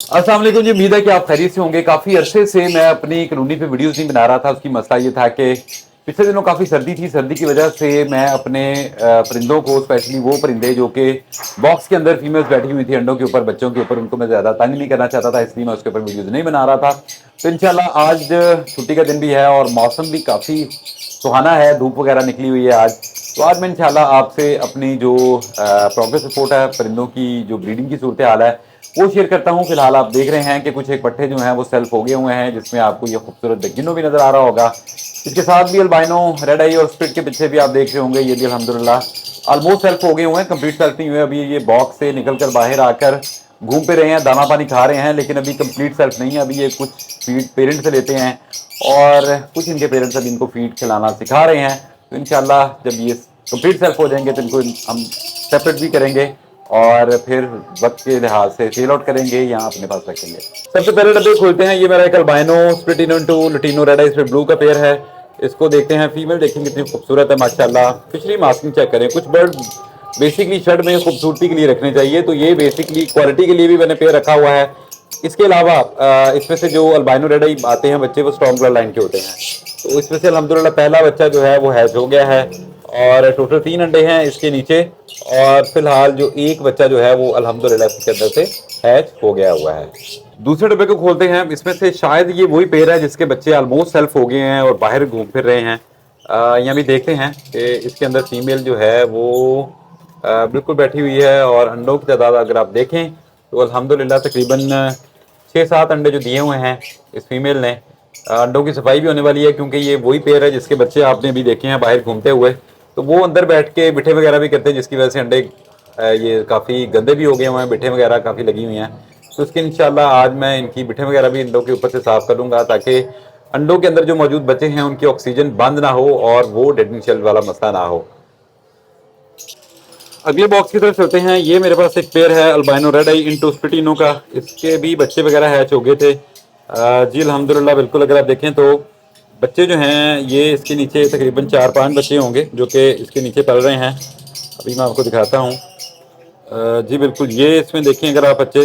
अस्सलाम वालेकुम जी। उम्मीद है कि आप खैरियत से होंगे। काफ़ी अरसे से मैं अपनी कॉलोनी पे वीडियोस नहीं बना रहा था। उसकी मसला ये था कि पिछले दिनों काफ़ी सर्दी थी। सर्दी की वजह से मैं अपने परिंदों को, स्पेशली वो परिंदे जो कि बॉक्स के अंदर फीमेल्स बैठी हुई थी अंडों के ऊपर, बच्चों के ऊपर, उनको मैं ज़्यादा तंग नहीं करना चाहता था, इसलिए मैं उसके ऊपर वीडियोज़ नहीं बना रहा था। तो इंशाल्लाह आज छुट्टी का दिन भी है और मौसम भी काफ़ी सुहाना है, धूप वगैरह निकली हुई है आज। तो आज मैं इंशाल्लाह आपसे अपनी जो प्रोग्रेस रिपोर्ट है, परिंदों की जो ब्रीडिंग की सूरत हाल है, वो शेयर करता हूँ। फिलहाल आप देख रहे हैं कि कुछ एक पट्टे जो हैं वो सेल्फ हो गए हुए हैं, जिसमें आपको ये खूबसूरत बेगिनो भी नजर आ रहा होगा। इसके साथ भी अल्बाइनो, रेड आई और स्प्लिट के पीछे भी आप देख रहे होंगे, ये भी अल्हम्दुलिल्लाह ऑलमोस्ट सेल्फ हो गए हुए हैं। कंप्लीट सेल्फ नहीं हुए अभी, ये बॉक्स से निकल कर बाहर आकर घूम पे रहे हैं, दाना पानी खा रहे हैं, लेकिन अभी कंप्लीट सेल्फ नहीं है। अभी ये कुछ फीड पेरेंट से लेते हैं और कुछ इनके पेरेंट्स अभी इनको फीड खिलाना सिखा रहे हैं। तो इंशाल्लाह जब ये कंप्लीट सेल्फ हो जाएंगे तो इनको हम सेपरेट भी करेंगे और फिर वक्त के लिहाज से सेल आउट करेंगे या अपने पास रखेंगे। सबसे पहले डब्बे खोलते हैं। ये मेरा एक albino split ino to lutino red eye blue का पेयर है। इसको देखते हैं। फीमेल देखेंगे कितनी खूबसूरत है माशाल्लाह। पिछली मास्किंग चेक करें। कुछ बर्ड बेसिकली शर्ट में खूबसूरती के लिए रखने चाहिए, तो ये बेसिकली क्वालिटी के लिए भी मैंने पेयर रखा हुआ है। इसके अलावा इसमें से जो अल्बाइनो रेड आई आते हैं बच्चे, वो स्ट्रॉन्ग ब्लड लाइन के होते हैं। तो इसमें से अल्हम्दुलिल्लाह पहला बच्चा जो है वो हैच हो गया है और टोटल 3 अंडे हैं इसके नीचे। और फिलहाल जो एक बच्चा जो है वो अल्हम्दुलिल्लाह इसके अंदर से हैच हो गया हुआ है। दूसरे डब्बे को खोलते हैं। इसमें से शायद ये वही पेयर है जिसके बच्चे ऑलमोस्ट सेल्फ हो गए हैं और बाहर घूम फिर रहे हैं। यहाँ भी देखते हैं कि इसके अंदर फीमेल जो है वो बिल्कुल बैठी हुई है और अंडों की तादाद अगर आप देखें तो अल्हम्दुलिल्लाह तकरीबन 6-7 अंडे जो दिए हुए हैं इस फीमेल ने। अंडों की सफाई भी होने वाली है क्योंकि ये वही पेयर है जिसके बच्चे आपने भी देखे हैं बाहर घूमते हुए। तो वो अंदर बैठ के बिठे वगैरह भी करते हैं, जिसकी वजह से अंडे ये काफ़ी गंदे भी हो गए हुए हैं, बिठे वगैरह काफ़ी लगी हुई हैं। तो इसके इंशाल्लाह आज मैं इनकी बिठे वगैरह भी अंडों के ऊपर से साफ करूँगा ताकि अंडों के अंदर जो मौजूद बच्चे हैं उनकी ऑक्सीजन बंद ना हो और वो डेड शेल वाला मसला ना हो। अगले बॉक्स की तरफ चलते हैं। ये मेरे पास एक पेयर है अल्बाइनो रेड आई इंटू स्प्लिटिनो का। इसके भी बच्चे वगैरह हैच हो गए थे जी अल्हम्दुलिल्लाह। बिल्कुल अगर आप देखें तो बच्चे जो हैं ये इसके नीचे तकरीबन 4-5 बच्चे होंगे जो कि इसके नीचे पल रहे हैं। अभी मैं आपको दिखाता हूँ। जी बिल्कुल, ये इसमें देखें अगर आप बच्चे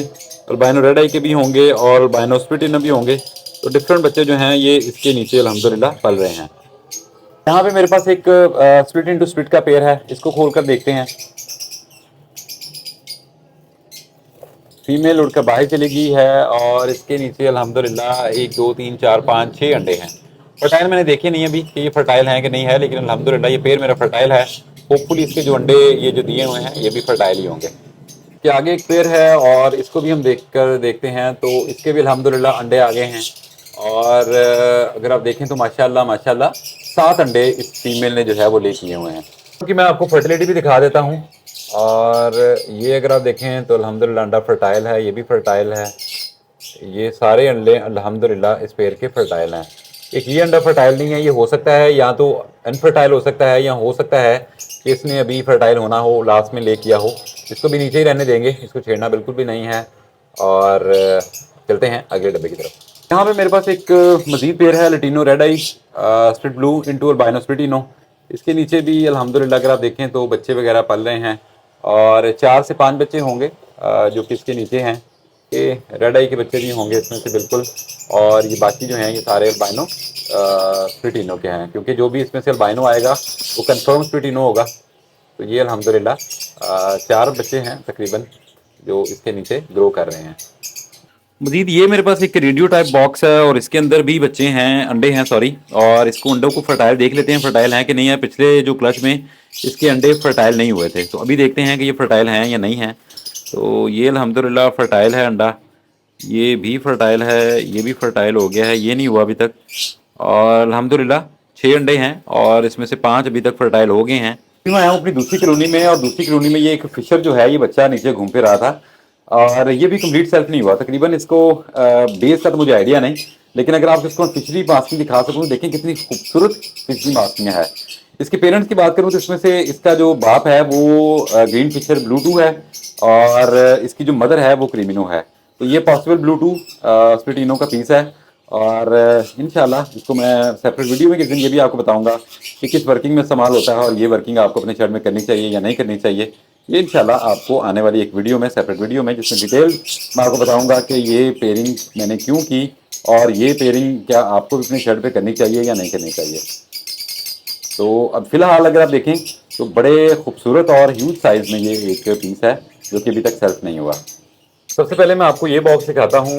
अल्बाइनो रेड आई के भी होंगे और अल्बाइनो स्प्लिटिनो भी होंगे, तो डिफरेंट बच्चे जो हैं ये इसके नीचे अल्हम्दुलिल्लाह पल रहे हैं। यहाँ पे मेरे पास एक स्प्लिट इंटू स्प्लिट का पेयर है। इसको खोल कर देखते हैं। फीमेल उड़कर बाहर चली गई है और इसके नीचे अल्हम्दुलिल्लाह 1 2 3 4 5 6 अंडे हैं। फर्टाइल मैंने देखे नहीं अभी कि ये फर्टाइल हैं कि नहीं है, लेकिन अल्हम्दुलिल्लाह ये पेड़ मेरा फर्टाइल है। होपफुली इसके जो अंडे ये जो दिए हुए हैं ये भी फर्टाइल ही होंगे। कि आगे एक पेड़ है और इसको भी हम देखते हैं तो इसके भी अल्हम्दुलिल्लाह अंडे आ गए हैं। और अगर आप देखें तो माशाल्लाह माशाल्लाह 7 अंडे इस फीमेल ने जो है वो ले किए हुए हैं। क्योंकि मैं आपको फर्टिलिटी भी दिखा देता हूँ। और ये अगर आप देखें तो अल्हम्दुलिल्लाह अंडा फर्टाइल है, ये भी फर्टाइल है। ये सारे अंडे अल्हम्दुलिल्लाह इस पेड़ के फर्टाइल हैं। एक ये अंडा फर्टाइल नहीं है, ये हो सकता है या तो अनफर्टाइल हो सकता है या हो सकता है कि इसने अभी फर्टाइल होना हो, लास्ट में ले किया हो। इसको भी नीचे ही रहने देंगे, इसको छेड़ना बिल्कुल भी नहीं है। और चलते हैं अगले डब्बे की तरफ। यहाँ पे मेरे पास एक मजीद पेयर है lutino red eye split blue into albino split ino. इसके नीचे भी अल्हम्दुलिल्लाह अगर आप देखें तो बच्चे वगैरह पल रहे हैं और 4 से 5 बच्चे होंगे जो कि इसके नीचे हैं। कि रेड आई के बच्चे भी होंगे इसमें से बिल्कुल। और ये बाकी जो हैं ये सारे अल्बाइनो स्प्लिटिनो के हैं, क्योंकि जो भी इसमें से अल्बाइनो आएगा वो कंफर्म स्प्लिटिनो होगा। तो ये अल्हम्दुलिल्लाह 4 बच्चे हैं तकरीबन जो इसके नीचे ग्रो कर रहे हैं। मजीद ये मेरे पास एक रेडियो टाइप बॉक्स है और इसके अंदर भी बच्चे हैं, अंडे हैं सॉरी। और इसको अंडों को फर्टाइल देख लेते हैं, फर्टाइल हैं कि नहीं है। पिछले जो क्लच में इसके अंडे फर्टाइल नहीं हुए थे, तो अभी देखते हैं कि ये फर्टाइल हैं या नहीं हैं। तो ये अल्हम्दुलिल्लाह फर्टाइल है अंडा, ये भी फर्टाइल है, ये भी फर्टाइल हो गया है, ये नहीं हुआ अभी तक। और अल्हम्दुलिल्लाह 6 अंडे हैं और इसमें से 5 अभी तक फर्टाइल हो गए हैं। मैं आया हूँ अपनी दूसरी कॉलोनी में और दूसरी कॉलोनी में ये एक फिशर जो है ये बच्चा नीचे घूम फिर रहा था और ये भी कंप्लीट सेल्फ नहीं हुआ तकरीबन। इसको बेस का तो मुझे आइडिया नहीं, लेकिन अगर आप इसको फिशरी मास्किंग दिखा सकूँ, देखें कितनी खूबसूरत फिशरी मास्किंग है। इसके पेरेंट्स की बात करूँ तो इसमें से इसका जो बाप है वो ग्रीन फिशर ब्लूटू है और इसकी जो मदर है वो क्रीमिनो है। तो ये पॉसिबल ब्लूटू स्प्लिटिनो का पीस है और इंशाल्लाह इसको मैं सेपरेट वीडियो में किस दिन ये भी आपको बताऊंगा कि किस वर्किंग में इस्तेमाल होता है और ये वर्किंग आपको अपने शर्ट में करनी चाहिए या नहीं करनी चाहिए। ये इंशाल्लाह आपको आने वाली एक वीडियो में, सेपरेट वीडियो में, जिसमें डिटेल मैं आपको बताऊंगा कि ये पेयरिंग मैंने क्यों की और ये पेयरिंग क्या आपको भी अपने शर्ट पे करनी चाहिए या नहीं करनी चाहिए। तो अब फिलहाल अगर आप देखें तो बड़े खूबसूरत और ह्यूज साइज़ में ये एक पीस है जो कि अभी तक सेल्फ नहीं हुआ। सबसे पहले मैं आपको ये बॉक्स दिखाता हूँ।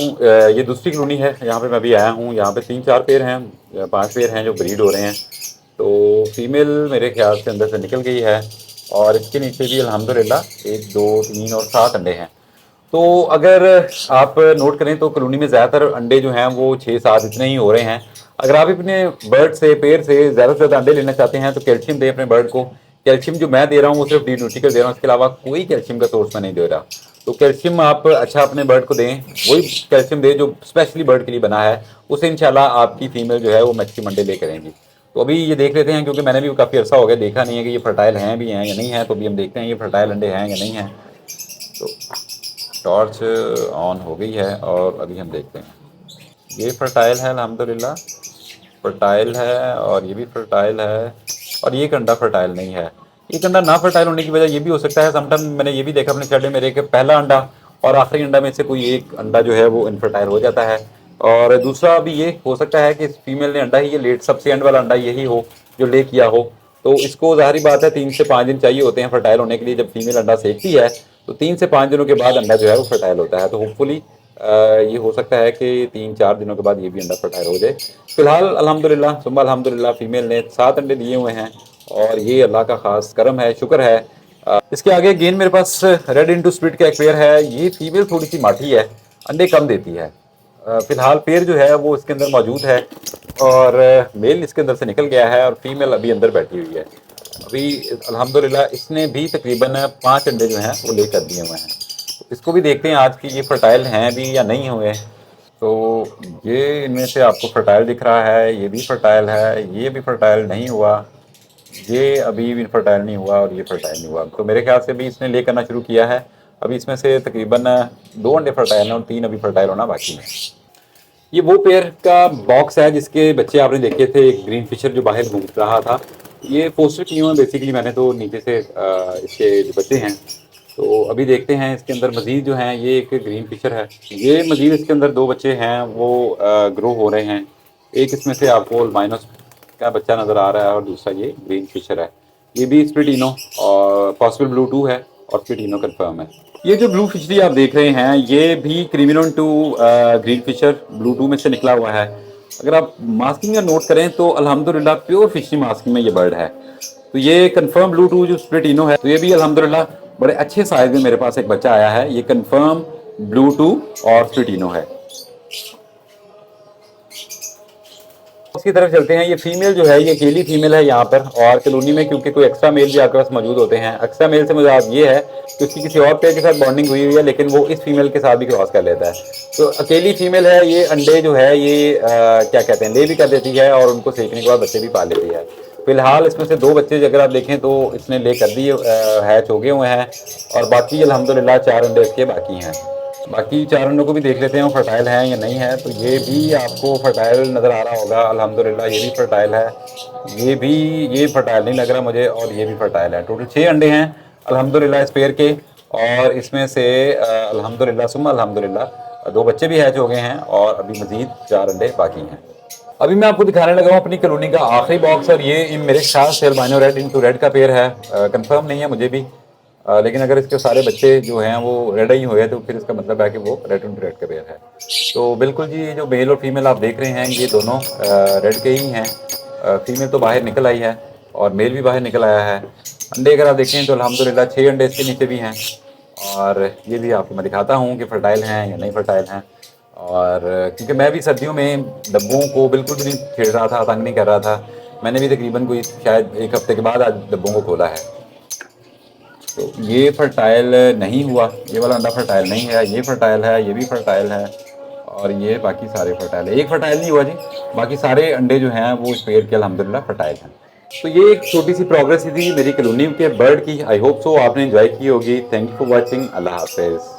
ये दूसरी कॉलोनी है, यहाँ पे मैं अभी आया हूँ। यहाँ पे 3-4 पेड़ हैं, 5 पेड़ हैं जो ब्रीड हो रहे हैं। तो फीमेल मेरे ख्याल से अंदर से निकल गई है और इसके नीचे भी अल्हम्दुलिल्लाह 1, 2, 3 और 7 अंडे हैं। तो अगर आप नोट करें तो कॉलोनी में ज़्यादातर अंडे जो हैं वो 6-7 इतने ही हो रहे हैं। अगर आप अपने बर्ड से, पेड़ से ज़्यादा से ज़्यादा अंडे लेना चाहते हैं तो कैल्शियम दें अपने बर्ड को। कैल्शियम जो मैं दे रहा हूँ वो सिर्फ डी न्यूट्रिकल दे रहा हूँ, इसके अलावा कोई कैल्शियम का सोर्स मैं नहीं दे रहा। तो कैल्शियम आप अच्छा अपने बर्ड को दें, वही कैल्शियम दें जो स्पेशली बर्ड के लिए बना है, उससे इंशाल्लाह आपकी फीमेल जो है वो मैक्सिमम अंडे ले करेंगी। तो अभी ये देख लेते हैं, क्योंकि मैंने भी काफ़ी अर्सा हो गया देखा नहीं है कि ये फर्टाइल हैं भी हैं या नहीं है। तो अभी हम देखते हैं ये फर्टाइल अंडे हैं या नहीं हैं। तो टॉर्च ऑन हो गई है और अभी हम देखते हैं। ये फर्टाइल है अल्हम्दुलिल्लाह, फर्टाइल है और ये भी फर्टाइल है और ये कंडा फर्टाइल नहीं है। ये कंडा ना फर्टाइल होने की वजह ये भी हो सकता है, समटाइम मैंने ये भी देखा अपने शर्ट में मेरे के पहला अंडा और आखिरी अंडा में से कोई एक अंडा जो है वो इनफर्टाइल हो जाता है। और दूसरा भी ये हो सकता है कि फीमेल ने अंडा ही ये लेट, सबसे एंड वाला अंडा यही हो जो ले किया हो। तो इसको ज़ाहिर बात है 3 से 5 दिन चाहिए होते हैं फर्टाइल होने के लिए। जब फीमेल अंडा सेकती है तो 3 से 5 दिनों के बाद अंडा जो है वो फर्टाइल होता है। तो होपफुली ये हो सकता है कि 3-4 दिनों के बाद ये भी अंडा फर्टाइल हो जाए। फिलहाल अल्हम्दुलिल्लाह सुम्मा अल्हम्दुलिल्लाह फीमेल ने 7 अंडे दिए हुए हैं और ये अल्लाह का खास करम है, शुक्र है। इसके आगे गेन मेरे पास रेड इंटू स्प्लिट का एक पेयर है। ये फीमेल थोड़ी सी माठी है, अंडे कम देती है। फिलहाल पेयर जो है वो इसके अंदर मौजूद है और मेल इसके अंदर से निकल गया है और फीमेल अभी अंदर बैठी हुई है। अभी अल्हम्दुलिल्लाह इसने भी तकरीबन 5 अंडे जो हैं वो ले कर दिए हुए हैं। तो इसको भी देखते हैं आज कि ये फर्टाइल हैं भी या नहीं हुए। तो ये इनमें से आपको फर्टाइल दिख रहा है, ये भी फर्टाइल है, ये भी फर्टाइल नहीं हुआ, ये अभी भी फर्टाइल नहीं हुआ और ये फर्टाइल नहीं हुआ। तो मेरे ख्याल से भी इसने ले करना शुरू किया है। अभी इसमें से तकरीबन 2 अंडे फर्टाइल हैं और 3 अभी फर्टाइल होना बाकी है। ये वो पेयर का बॉक्स है जिसके बच्चे आपने देखे थे, एक ग्रीन फिशर जो बाहर घूम रहा था। ये पोस्टर किए हुए हैं बेसिकली मैंने, तो नीचे से इसके जो बच्चे हैं। तो अभी देखते हैं इसके अंदर मज़ीद जो हैं। ये एक ग्रीन फिशर है, ये मज़ीद इसके अंदर 2 बच्चे हैं वो ग्रो हो रहे हैं। एक इसमें से आपको अल्बाइनोस का बच्चा नज़र आ रहा है और दूसरा ये ग्रीन फिशर है। ये भी स्प्लिटिनो और पॉसिबल ब्लू 2 है और स्प्लिटिनो कंफर्म है। ये जो ब्लू फिशरी आप देख रहे हैं ये भी क्रिमिनोन टू ग्रीन फिशर ब्लू 2 में से निकला हुआ है। अगर आप मास्किंग का नोट करें तो अल्हम्दुलिल्लाह प्योर फिशरी मास्किंग में ये बर्ड है। तो ये कंफर्म ब्लू 2 जो स्प्लिटिनो है, तो ये भी अल्हम्दुलिल्लाह बड़े अच्छे साइज में मेरे पास एक बच्चा आया है। ये कंफर्म ब्लू 2 और स्प्लिटिनो है। उसकी तरफ चलते हैं। ये फीमेल जो है ये अकेली फीमेल है यहाँ पर, और कॉलोनी में क्योंकि कोई एक्स्ट्रा मेल भी आपके पास मौजूद होते हैं। एक्स्ट्रा मेल से मुझे ये है कि उसकी किसी और पेयर के साथ बॉन्डिंग हुई हुई है, लेकिन वो इस फीमेल के साथ भी क्रॉस कर लेता है। तो अकेली फीमेल है ये, अंडे जो है ये क्या कहते हैं ले भी कर देती है और उनको सेकने के बाद बच्चे भी पाल लेती है। फिलहाल इसमें से 2 बच्चे अगर आप देखें तो इसने ले कर दिए, हैच हो गए हुए हैं और बाकी अल्हम्दुलिल्लाह 4 अंडे इसके बाकी हैं। बाकी 4 अंडों को भी देख लेते हैं वो फर्टाइल हैं या नहीं है। तो ये भी आपको फर्टाइल नज़र आ रहा होगा अल्हम्दुलिल्लाह, ये भी फर्टाइल है, ये भी, ये फर्टाइल नहीं लग रहा मुझे और ये भी फर्टाइल है। टोटल 6 अंडे हैं अल्हम्दुलिल्लाह इस पेयर के और इसमें से अल्हम्दुलिल्लाह सुम्मा अल्हम्दुलिल्लाह 2 बच्चे भी हैच हो गए हैं और अभी मज़ीद 4 अंडे बाकी हैं। अभी मैं आपको दिखाने लगा हूँ अपनी कॉलोनी का आखिरी बॉक्स और ये मेरे खास अल्बाइनो रेड इंटू रेड का पेयर है। कंफर्म नहीं है मुझे भी, लेकिन अगर इसके सारे बच्चे जो हैं वो रेड ही हुए तो फिर इसका मतलब है कि वो रेड इंटू रेड का पेयर है। तो बिल्कुल जी, ये जो मेल और फीमेल आप देख रहे हैं ये दोनों रेड के ही हैं। फीमेल तो बाहर निकल आई है और मेल भी बाहर निकल आया है। अंडे अगर आप देखें तो अल्हम्दुलिल्लाह 6 अंडे इसके नीचे भी हैं और ये भी आपको मैं दिखाता हूँ कि फर्टाइल हैं या नहीं फर्टाइल हैं। और क्योंकि मैं भी सर्दियों में डब्बों को बिल्कुल भी नहीं छेड़ रहा था, तंग नहीं कर रहा था। मैंने भी तकरीबन कोई शायद 1 हफ्ते के बाद आज डब्बों को खोला है। तो ये फर्टाइल नहीं हुआ, ये वाला अंडा फर्टाइल नहीं है, ये फर्टाइल है, ये भी फर्टाइल है और ये बाकी सारे फर्टाइल है। एक फर्टाइल नहीं हुआ जी, बाकी सारे अंडे जो हैं वो इस पेड़ के अल्हम्दुलिल्लाह फर्टाइल हैं। तो ये एक छोटी सी प्रोग्रेस थी मेरी कॉलोनी के बर्ड की। आई होप सो आपने एंजॉय की होगी। Thank you for watching. अल्लाह हाफिज़।